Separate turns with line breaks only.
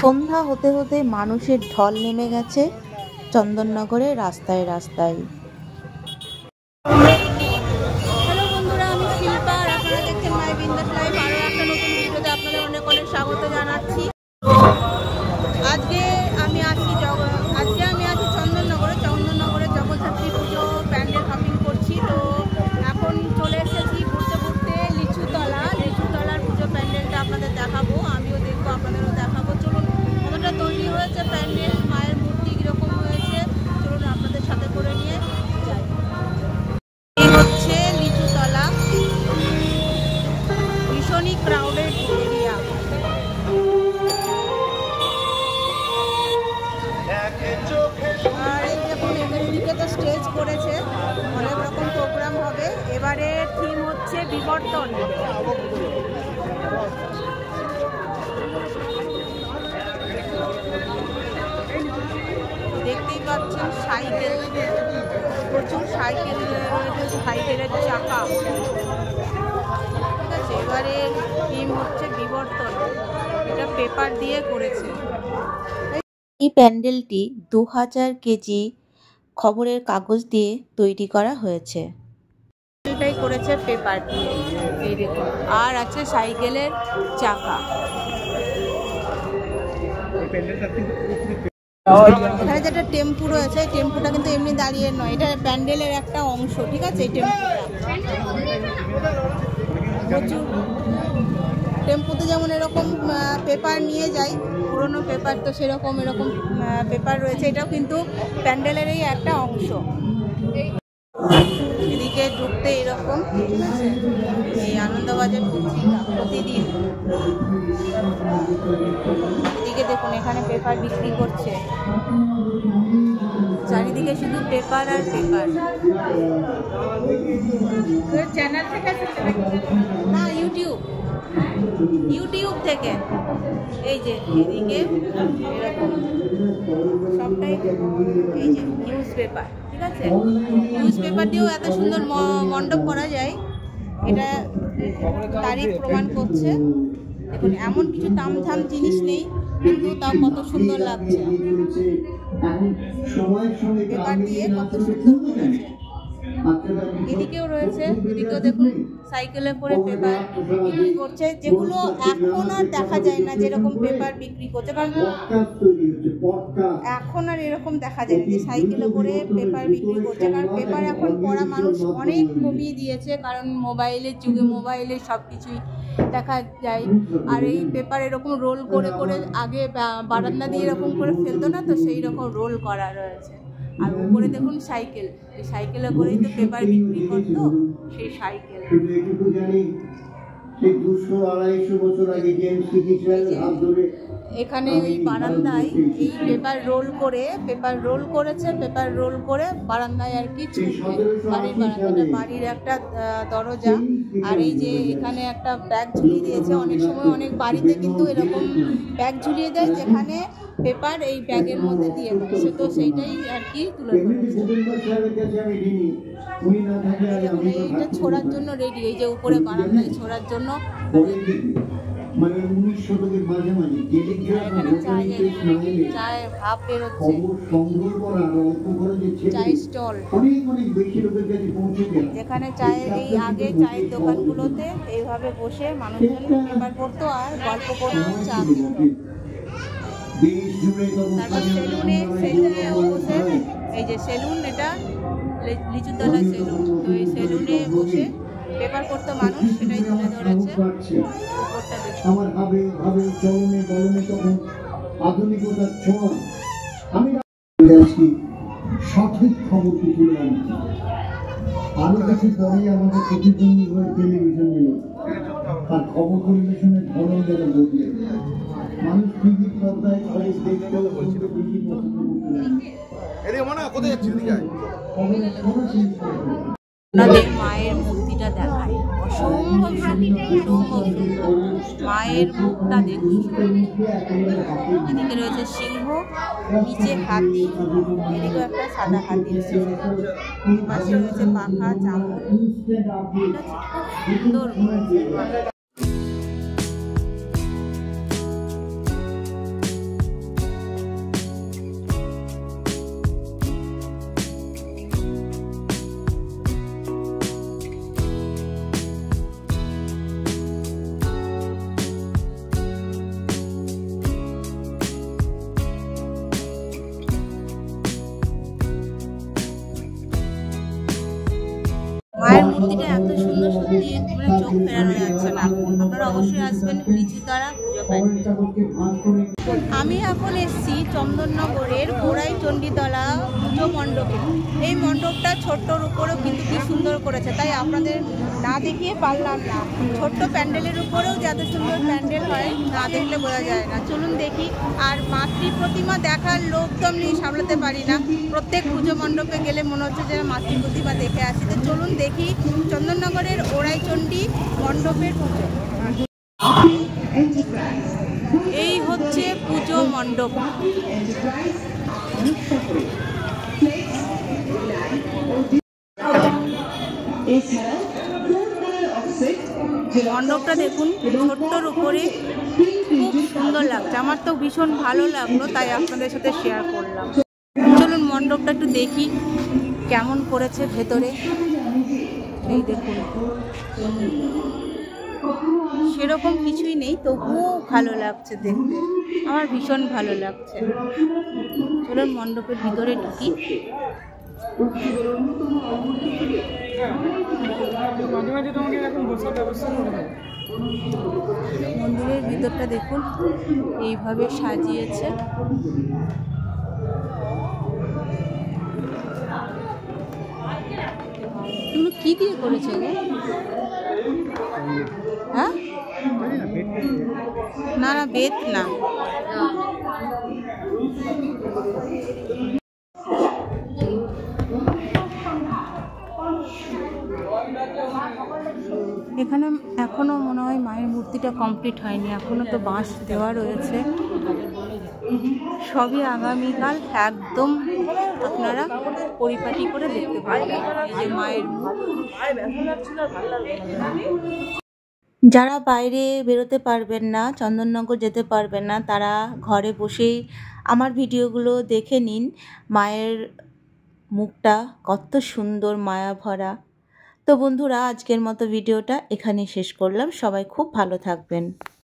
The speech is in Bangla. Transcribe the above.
সন্ধ্যা হতে হতে মানুষের ঢল নেমে গেছে চন্দননগরে রাস্তায় রাস্তায়।
হ্যালো বন্ধুরা, আমি শিল্পা আর আপনারা দেখছেন মাই বিন্দাস লাইভ। আরও একটা নতুন ভিডিওতে আপনাদের অনেক অনেক স্বাগত জানাচ্ছি। আজকে আমি আছি চন্দননগরে জগদ্ধাত্রী পুজো প্যান্ডেল শপিং করছি। তো এখন চলে এসেছি ঘুরতে ঘুরতে লিচুতলার পুজো প্যান্ডেলটা আপনাদের দেখাবো, আমিও দেখবো, আপনাদেরও দেখাবো। চলুন, কতটা তৈরি হয়েছে প্যান্ডেল, মায়ের মূর্তি কীরকম হয়েছে, চলুন আপনাদের সাথে করে নিয়ে যাই। এই হচ্ছে লিচুতলা, ভীষণই ক্রাউডেড এরিয়া। আর এই দেখুন, এদিকে তো স্টেজ করেছে, অনেক রকম প্রোগ্রাম হবে। এবারে থিম হচ্ছে বিবর্তন। দেখতেই পাচ্ছেন সাইকেল, প্রচুর সাইকেল রয়েছে, সাইকেলের চাকা। ঠিক আছে, এবারে থিম হচ্ছে বিবর্তন, এটা পেপার দিয়ে করেছে।
এই প্যান্ডেলটি 2000 কেজি খবরের কাগজ দিয়ে তৈরি করা হয়েছে।
এটাই করেছে পেপার দিয়ে, এই দেখুন। আর আছে সাইকেলের চাকা। এখানে যেটা টেম্পু রয়েছে, এই টেম্পুটা কিন্তু এমনি দাঁড়িয়ে নয়, এটা প্যান্ডেলের একটা অংশ। ঠিক আছে, এই টেম্পুতে যেমন এরকম পেপার নিয়ে যায়, পুরোনো পেপার, তো সেরকম এরকম পেপার রয়েছে। এটাও কিন্তু প্যান্ডেলেরই একটা অংশ। এদিকে ঢুকতে এরকম, ঠিক আছে, এই আনন্দবাজার পত্রিকা প্রতিদিন। এদিকে দেখুন, এখানে পেপার বিক্রি করছে, চারিদিকে শুধু পেপার আর পেপার। চ্যানেল থেকে না, ইউটিউব থেকে। এই যে এদিকে এরকম সবটাই, এই যে নিউজ পেপার। ঠিক আছে, নিউজ পেপার দিয়েও এত সুন্দর মণ্ডপ করা যায়, এটা তারই প্রমাণ করছে। দেখুন, এমন কিছু তামঝাম জিনিস নেই, কিন্তু তাও কত সুন্দর লাগছে। পেপার দিয়ে কত সুন্দর করেছে। এদিকেও রয়েছে, এদিকেও দেখুন সাইকেলে করে পেপার বিক্রি করছে, যেগুলো এখন আর দেখা যায় না যেরকম পেপার বিক্রি করছে। কারণ এখন আর এরকম দেখা যায় না যে সাইকেলে করে পেপার বিক্রি করছে, কারণ পেপার এখন পড়া মানুষ অনেক কমিয়ে দিয়েছে, কারণ মোবাইলের যুগে মোবাইলে সব কিছুই দেখা যায়। আর এই পেপার এরকম রোল করে করে, আগে বারান্দা দিয়ে এরকম করে ফেলতো না, তো সেই রকম রোল করা রয়েছে। আর উপরে দেখুন সাইকেল, এই সাইকেলে করেই তো পেপার বিক্রি করতো, সেই সাইকেল। এখানে ওই বারান্দায় এই পেপার রোল করেছে, পেপার রোল করে বারান্দায় আর কি ঝুলবে। বাড়ির বারান্দাটা, বাড়ির একটা দরজা। আর এই যে এখানে একটা ব্যাগ ঝুলিয়ে দিয়েছে, অনেক সময় অনেক বাড়িতে কিন্তু এরকম ব্যাগ ঝুলিয়ে দেয়, যেখানে পেপার এই ব্যাগের মধ্যে দিয়ে দেয়, সে তো সেইটাই আর কি তুলে ধরেছে। এইটা ছোড়ার জন্য রেডি, এই যে উপরে বারান্দায় ছোড়ার জন্য চায়ের ভাব বেরোচ্ছে, চায়ের স্টল, যেখানে চায়ের এই আগে চায়ের দোকানগুলোতে এইভাবে বসে মানুষজন পেপার পড়তো আর গল্প করতো, চা খেত। তারপর সেলুনে বসে, এই যে সেলুন, এটা লিচুতলা সেলুন, তো এই সেলুনে বসে পেপার পড়তো মানুষ, সেটাই তুলে ধরেছে।
আমার ভাবে চলনে বলনে তখন আধুনিকতার ছোঁয়া। আমি সঠিক খবরটি তুলে আনছি। আরো কিছু পরে আমাদের প্রতিদ্বন্দ্বী হয়ে টেলিভিশন এলো, তার খবর পরিবেশনের ধরন যেন বদলে। মানুষ টিভি পর্দায় খবর দেখতে বেশি পছন্দ করতে।
আপনাদের মায়ের মূর্তিটা দেখায়, অসম্ভব সুন্দর, মায়ের মুখটা দেখুন। এদিকে রয়েছে সিংহ, নিচে হাতি, এদিকে একটা সাদা হাতি, পাশে রয়েছে পাখা, চামচ, সুন্দর। মূর্তিটা এত সুন্দর, সত্যি মানে চোখ ফেরানো যাচ্ছে না। আপনারা অবশ্যই আসবেন লিচিতলা পুজো প্যান্ডেল। আমি এখন এসেছি চন্দননগরের গোড়াই চণ্ডীতলা পুজো মণ্ডপে। এই মণ্ডপটা ছোট্টর উপরেও কিন্তু কি সুন্দর করেছে, তাই আপনাদের না দেখিয়ে পারলাম না। ছোট্ট প্যান্ডেলের উপরেও যে এত সুন্দর প্যান্ডেল হয় না দেখলে বোঝা যায় না। চলুন দেখি। আর মাতৃ প্রতিমা দেখার লোভ তো আমি সামলাতে পারি না। প্রত্যেক পুজো মণ্ডপে গেলে মনে হচ্ছে যে মাতৃ প্রতিমা দেখে আসি। তো চলুন দেখি চন্দননগরের ওড়াইচণ্ডী মণ্ডপের পুজো। এই হচ্ছে পুজো মণ্ডপ। মণ্ডপটা দেখুন, ছোট্টর উপরে খুব সুন্দর লাগছে। আমার তো ভীষণ ভালো লাগলো, তাই আপনাদের সাথে শেয়ার করলাম। চলুন মণ্ডপটা একটু দেখি কেমন করেছে ভেতরে। এই দেখুন, সেরকম কিছুই নেই, তবুও ভালো লাগছে দেখতে। আমার ভীষণ ভালো লাগছে। চলুন মণ্ডপের ভিতরে ঢুকি। মন্দিরের ভিতরটা দেখুন, এইভাবে সাজিয়েছে। এগুলো কি দিয়ে করেছে গো? হ্যাঁ, না না, বেত না। এখানে এখনো মনে হয় মায়ের মূর্তিটা কমপ্লিট হয়নি, এখনো তো বাঁশ দেওয়া রয়েছে। সবই আগামীকাল একদম আপনারা পরিপাটি করে দেখতে পারবেন। এই যে মায়ের যারা বাইরে বেরোতে পারবেন না, চন্দননগর যেতে পারবেন না, তারা ঘরে বসেই আমার ভিডিওগুলো দেখে নিন। মায়ের মুখটা কত সুন্দর, মায়া ভরা। তো বন্ধুরা, আজকের মতো ভিডিওটা এখানেই শেষ করলাম। সবাই খুব ভালো থাকবেন।